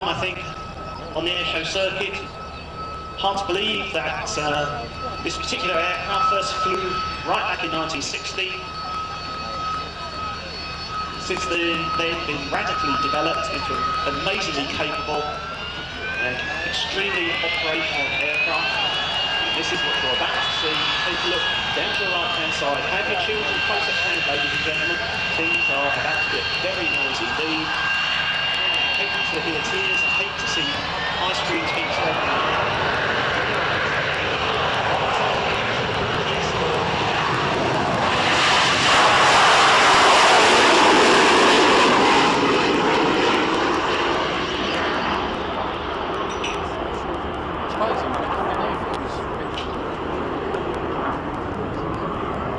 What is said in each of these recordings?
I think, on the airshow circuit. Hard to believe that this particular aircraft first flew right back in 1960. Since then, they've been radically developed into an amazingly capable and extremely operational aircraft. This is what you're about to see. Take a look down to the right-hand side. Have your children close at hand, ladies and gentlemen. Things are about to get very noisy indeed. I hate to hear tears. I hate to see ice cream being thrown.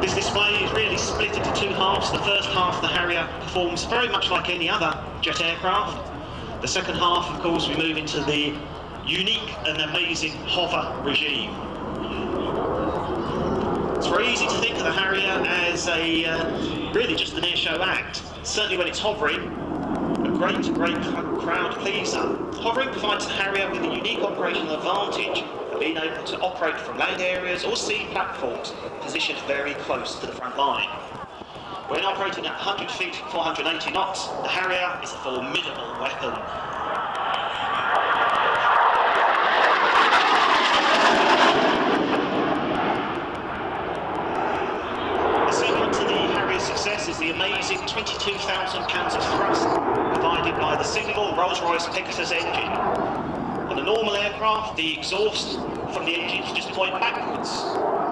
This display is really split into two halves. The first half, the Harrier, performs very much like any other jet aircraft. The second half, of course, we move into the unique and amazing hover regime. It's very easy to think of the Harrier as really just an airshow act. Certainly when it's hovering, a great crowd pleaser. Hovering provides the Harrier with a unique operational advantage of being able to operate from land areas or sea platforms positioned very close to the front line. When operating at 100 feet, 480 knots, the Harrier is a formidable weapon. The secret to the Harrier's success is the amazing 22,000 pounds of thrust provided by the single Rolls-Royce Pegasus engine. On a normal aircraft, the exhaust from the engines just point backwards.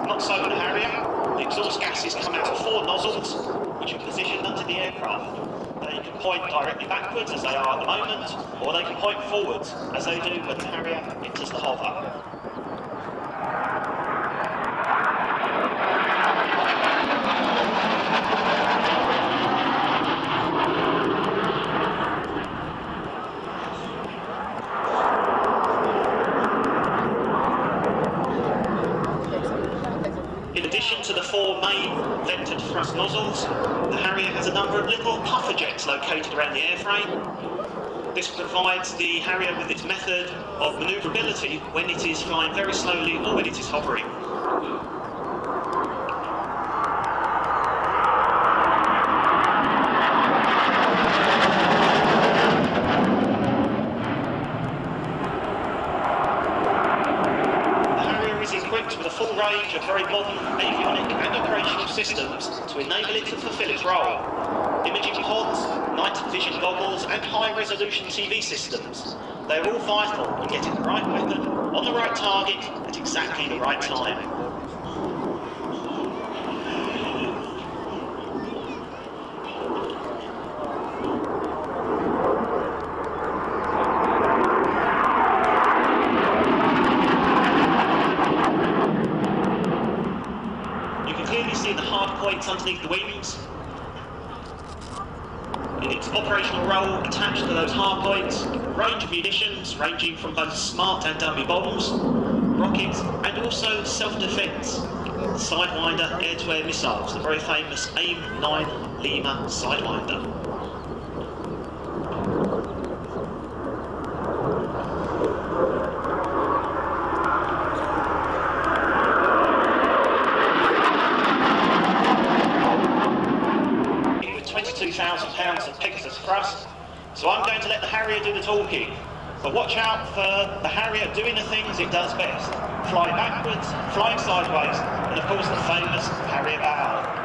Not so with the Harrier. The exhaust gases come out of 4 nozzles, which are positioned under the aircraft. They can point directly backwards, as they are at the moment, or they can point forwards, as they do when the Harrier enters the hover. In addition to the 4 main vented thrust nozzles, the Harrier has a number of little puffer jets located around the airframe. This provides the Harrier with its method of manoeuvrability when it is flying very slowly or when it is hovering. With a full range of very modern avionic and operational systems to enable it to fulfill its role. Imaging pods, night vision goggles and high-resolution TV systems. They are all vital in getting the right weapon on the right target at exactly the right time. Clearly see the hard points underneath the wings. In its operational role attached to those hard points, a range of munitions ranging from both smart and dummy bombs, rockets and also self-defense, Sidewinder air-to-air missiles, the very famous AIM-9 Lima Sidewinder. £22,000 of Pegasus thrust, so I'm going to let the Harrier do the talking. But watch out for the Harrier doing the things it does best. Flying backwards, flying sideways, and of course the famous Harrier bow.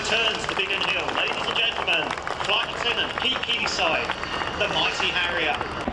returns to Biggin Hill. Ladies and gentlemen, Flight Lieutenant Pete Keenlyside, the mighty Harrier.